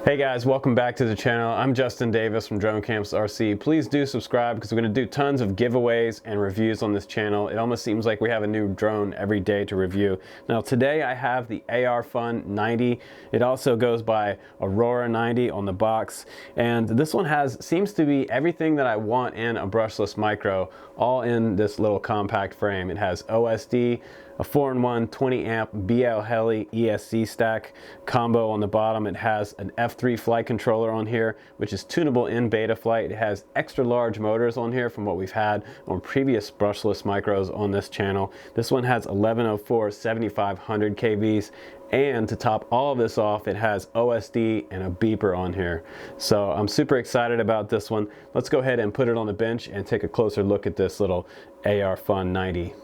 Hey guys, welcome back to the channel. I'm Justin Davis from Drone Camps RC. Please do subscribe because we're going to do tons of giveaways and reviews on this channel. It almost seems like we have a new drone every day to review. Now today I have the Arfun 90. It also goes by Aurora 90 on the box, and this one seems to be everything that I want in a brushless micro, all in this little compact frame. It has OSD, a 4-in-1 20 amp BLHeli Escs stack combo on the bottom. It has an F3 flight controller on here, which is tunable in Betaflight. It has extra large motors on here from what we've had on previous brushless micros on this channel. This one has 1104 7500 kVs, and to top all of this off, it has OSD and a beeper on here. So I'm super excited about this one. Let's go ahead and put it on the bench and take a closer look at this little Arfun 90.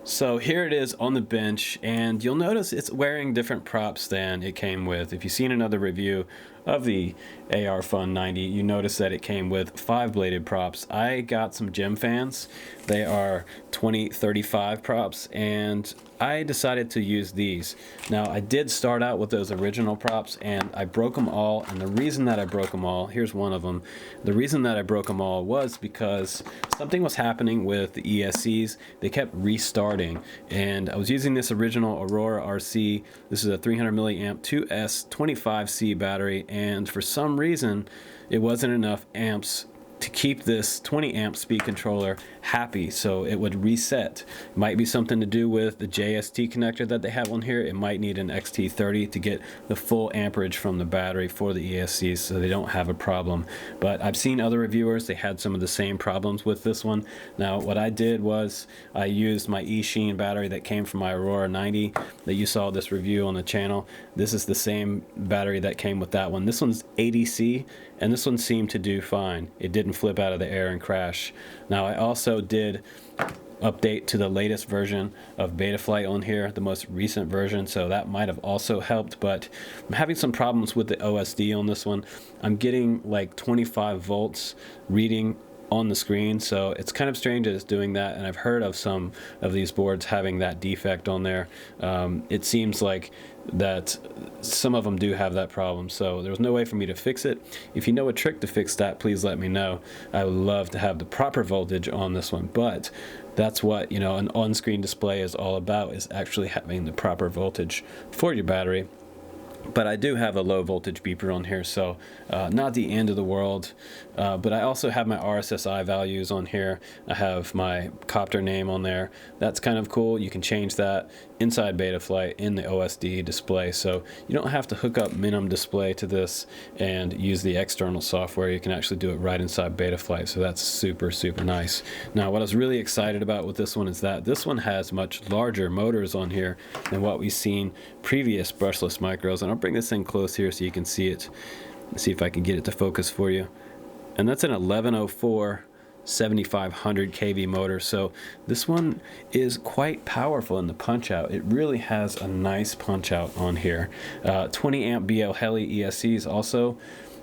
So here it is on the bench, and you'll notice it's wearing different props than it came with. If you've seen another review of the Arfun 90, you notice that it came with 5-bladed props. I got some gem fans. They are 2035 props, and I decided to use these. Now I did start out with those original props and I broke them all, and the reason that I broke them all, here's one of them. The reason that I broke them all was because something was happening with the ESCs. They kept restarting, and I was using this original Aurora RC. This is a 300 milliamp 2S 25C battery, and for some reason it wasn't enough amps to keep this 20 amp speed controller happy, so it would reset. Might be something to do with the JST connector that they have on here. It might need an XT30 to get the full amperage from the battery for the ESCs, so they don't have a problem. But I've seen other reviewers, they had some of the same problems with this one. Now what I did was I used my eSheen battery that came from my Aurora 90 that you saw this review on the channel. This is the same battery that came with that one. This one's ADC, and this one seemed to do fine. It didn't flip out of the air and crash. Now I also did update to the latest version of Betaflight on here, the most recent version, so that might have also helped, but I'm having some problems with the OSD on this one. I'm getting like 25 volts reading on the screen, so it's kind of strange that it's doing that, and I've heard of some of these boards having that defect on there. It seems like that some of them do have that problem, so there's no way for me to fix it. If you know a trick to fix that, please let me know. I would love to have the proper voltage on this one, but that's what, you know, an on-screen display is all about, is actually having the proper voltage for your battery. But I do have a low voltage beeper on here, so not the end of the world. But I also have my RSSI values on here. I have my copter name on there. That's kind of cool. You can change that inside Betaflight in the OSD display, so you don't have to hook up Minim display to this and use the external software. You can actually do it right inside Betaflight, so that's super nice. Now what I was really excited about with this one is that this one has much larger motors on here than what we've seen previous brushless micros, and I'll bring this in close here so you can see it. Let's see if I can get it to focus for you. And that's an 1104 7500 kV motor, so this one is quite powerful in the punch out. It really has a nice punch out on here. 20 amp BLHeli Escs also.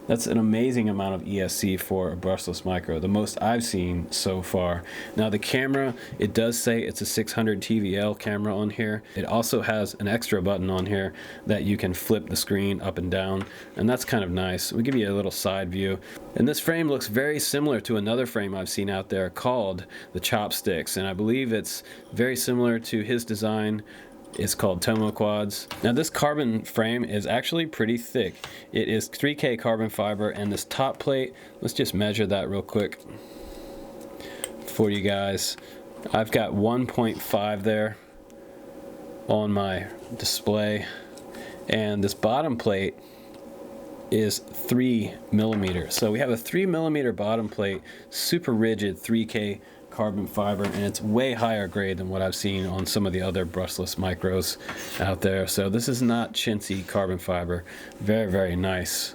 That's an amazing amount of ESC for a brushless micro, the most I've seen so far. Now the camera, it does say it's a 600 TVL camera on here. It also has an extra button on here that you can flip the screen up and down, and that's kind of nice. We'll give you a little side view. And this frame looks very similar to another frame I've seen out there called the Chopsticks, and I believe it's very similar to his design. It's called Tomo Quads. Now this carbon frame is actually pretty thick. It is 3K carbon fiber, and this top plate, let's just measure that real quick for you guys. I've got 1.5 there on my display, and this bottom plate is 3 millimeters. So we have a 3 millimeter bottom plate, super rigid 3K carbon fiber, and it's way higher grade than what I've seen on some of the other brushless micros out there. So this is not chintzy carbon fiber. Very nice.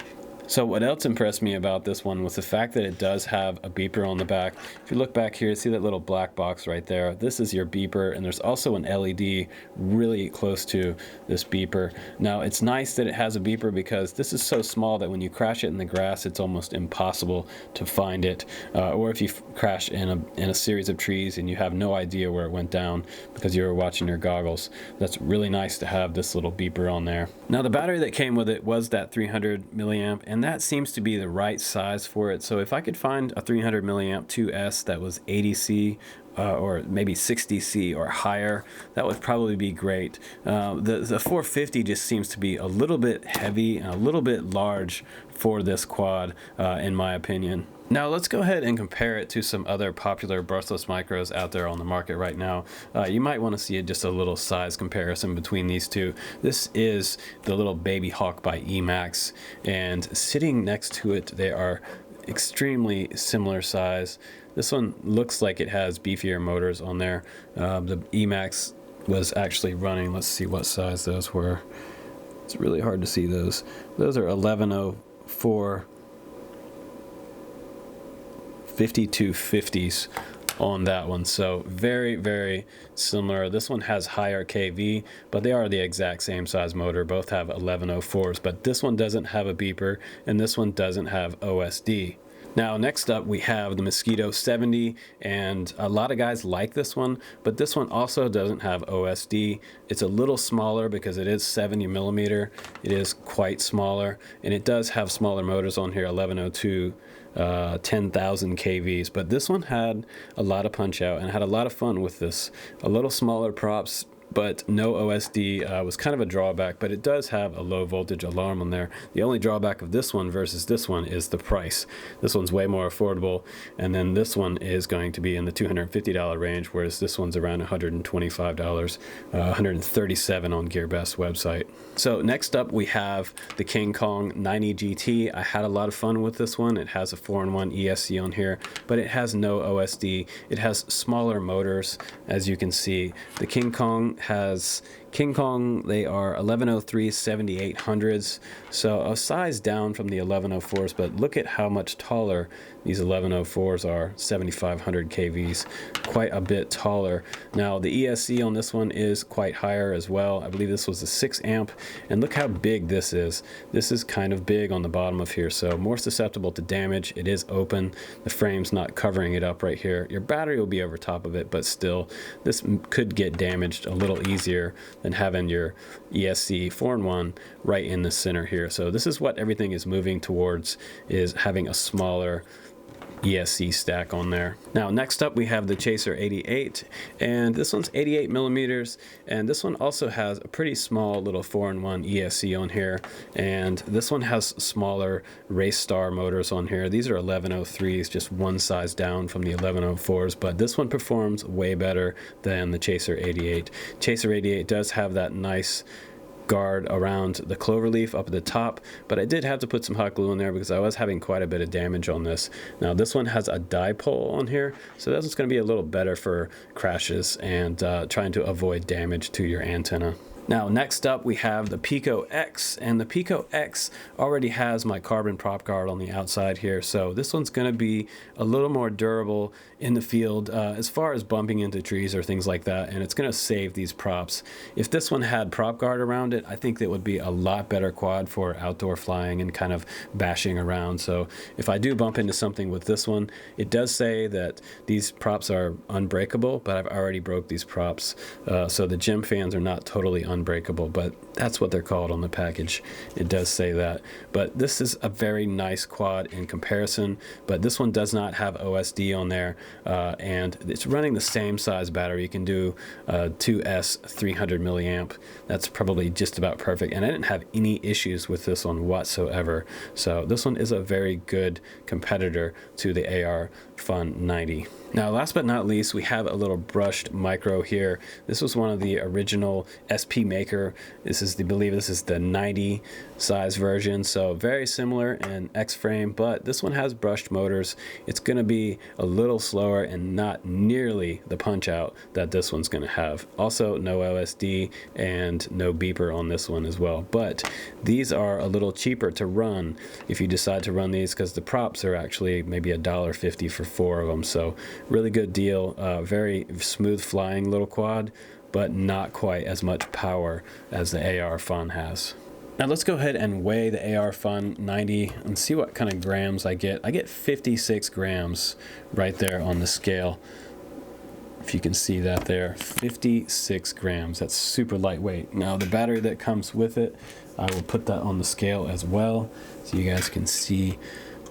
So what else impressed me about this one was the fact that it does have a beeper on the back. If you look back here, see that little black box right there? This is your beeper, and there's also an LED really close to this beeper. Now, it's nice that it has a beeper because this is so small that when you crash it in the grass, it's almost impossible to find it. Or if you crash in a series of trees and you have no idea where it went down because you were watching your goggles, that's really nice to have this little beeper on there. Now, the battery that came with it was that 300 milliamp, and that seems to be the right size for it. So if I could find a 300 milliamp 2S that was 80C or maybe 60C or higher, that would probably be great. The 450 just seems to be a little bit heavy and a little bit large for this quad, in my opinion. Now let's go ahead and compare it to some other popular brushless micros out there on the market right now. You might want to see just a little size comparison between these two. This is the little Baby Hawk by Emax, and sitting next to it they are extremely similar size. This one looks like it has beefier motors on there. The Emax was actually running, let's see what size those were. It's really hard to see those. Those are 1104 5250s on that one, so very similar. This one has higher kV, but they are the exact same size motor. Both have 1104s, but this one doesn't have a beeper and this one doesn't have OSD. Now next up we have the Mosquito 70, and a lot of guys like this one, but this one also doesn't have OSD. It's a little smaller because it is 70 millimeter. It is quite smaller, and it does have smaller motors on here, 1102 10,000 kVs, but this one had a lot of punch out and had a lot of fun with this. A little smaller props, but no OSD was kind of a drawback, but it does have a low voltage alarm on there. The only drawback of this one versus this one is the price. This one's way more affordable, and then this one is going to be in the $250 range, whereas this one's around $125, $137 on GearBest website. So next up we have the King Kong 90 GT. I had a lot of fun with this one. It has a 4-in-1 ESC on here, but it has no OSD. It has smaller motors, as you can see. The King Kong, they are 1103 7800s, so a size down from the 1104s, but look at how much taller these 1104s are, 7500 kVs, quite a bit taller. Now the ESC on this one is quite higher as well. I believe this was a 6 amp, and look how big this is. This is kind of big on the bottom of here, so more susceptible to damage. It is open, the frame's not covering it up right here. Your battery will be over top of it, but still this could get damaged a little easier than having your ESC 4-in-1 right in the center here. So this is what everything is moving towards, is having a smaller ESC stack on there. Now next up we have the Chaser 88, and this one's 88 millimeters, and this one also has a pretty small little 4-in-1 ESC on here, and this one has smaller Race Star motors on here. These are 1103s, just one size down from the 1104s, but this one performs way better than the Chaser 88. Chaser 88 does have that nice guard around the clover leaf up at the top, but I did have to put some hot glue in there because I was having quite a bit of damage on this. Now this one has a dipole on here, so that's going to be a little better for crashes and trying to avoid damage to your antenna. Now next up we have the Pico X, and the Pico X already has my carbon prop guard on the outside here, so this one's going to be a little more durable in the field as far as bumping into trees or things like that, and it's going to save these props. If this one had prop guard around it, I think that would be a lot better quad for outdoor flying and kind of bashing around. So if I do bump into something with this one, it does say that these props are unbreakable, but I've already broke these props, so the gem fans are not totally unbreakable, but that's what they're called on the package. It does say that. But this is a very nice quad in comparison, but this one does not have OSD on there, and it's running the same size battery. You can do 2S 300 milliamp. That's probably just about perfect, and I didn't have any issues with this one whatsoever. So this one is a very good competitor to the AR Fun 90. Now, last but not least, we have a little brushed micro here. This was one of the original SP maker. This is believe this is the 90 size version, so very similar in X-frame, but this one has brushed motors. It's going to be a little slower and not nearly the punch out that this one's going to have. Also, no OSD and no beeper on this one as well. But these are a little cheaper to run if you decide to run these, because the props are actually maybe $1.50 for 4 of them. So really good deal. Very smooth flying little quad, but not quite as much power as the Arfun has. Now let's go ahead and weigh the Arfun 90 and see what kind of grams I get. I get 56 grams right there on the scale. If you can see that there, 56 grams. That's super lightweight. Now the battery that comes with it, I will put that on the scale as well, so you guys can see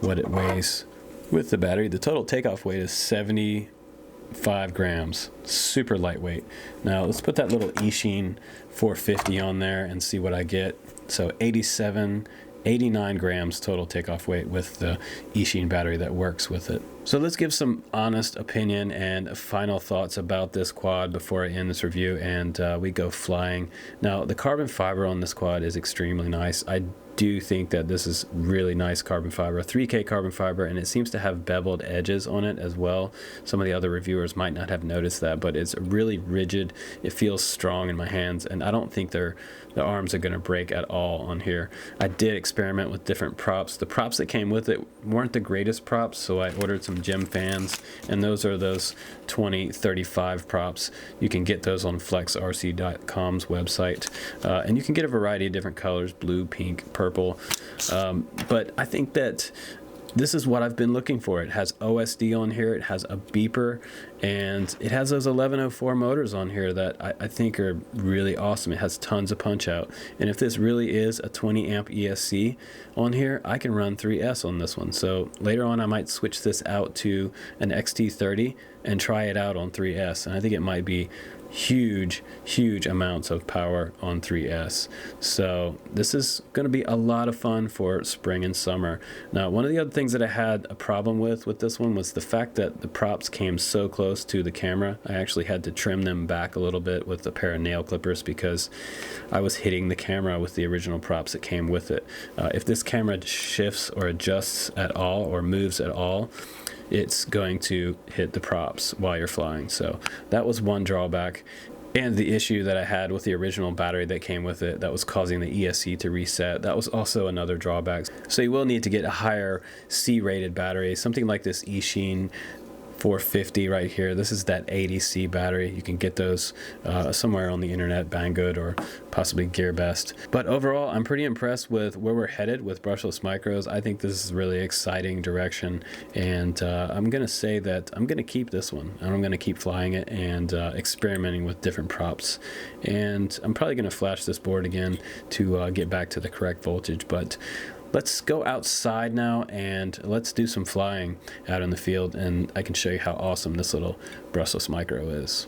what it weighs with the battery. The total takeoff weight is 75 grams, super lightweight. Now let's put that little Eachine 450 on there and see what I get. So 89 grams total takeoff weight with the Eachine battery that works with it. So let's give some honest opinion and final thoughts about this quad before I end this review and we go flying. Now the carbon fiber on this quad is extremely nice. I do think that this is really nice carbon fiber, 3K carbon fiber, and it seems to have beveled edges on it as well. Some of the other reviewers might not have noticed that, but it's really rigid. It feels strong in my hands, and I don't think the arms are going to break at all on here. I did experiment with different props. The props that came with it weren't the greatest props, so I ordered some gem fans, and those are those 2035 props. You can get those on flexrc.com's website, and you can get a variety of different colors: blue, pink, purple. But I think that this is what I've been looking for. It has OSD on here, it has a beeper, and it has those 1104 motors on here that I think are really awesome. It has tons of punch out, and if this really is a 20 amp ESC on here, I can run 3S on this one. So later on I might switch this out to an XT30 and try it out on 3S, and I think it might be huge amounts of power on 3S. So this is going to be a lot of fun for spring and summer. Now, one of the other things that I had a problem with this one was the fact that the props came so close to the camera. I actually had to trim them back a little bit with a pair of nail clippers because I was hitting the camera with the original props that came with it. If this camera shifts or adjusts at all or moves at all, it's going to hit the props while you're flying. So that was one drawback. And the issue that I had with the original battery that came with it that was causing the ESC to reset, that was also another drawback. So you will need to get a higher C-rated battery, something like this Eachine 450 right here. This is that 80C battery. You can get those somewhere on the internet, Banggood or possibly GearBest. But overall, I'm pretty impressed with where we're headed with brushless micros. I think this is a really exciting direction, and I'm gonna say that I'm gonna keep this one, and I'm gonna keep flying it and experimenting with different props. And I'm probably gonna flash this board again to get back to the correct voltage. But let's go outside now and let's do some flying out in the field, and I can show you how awesome this little brushless micro is.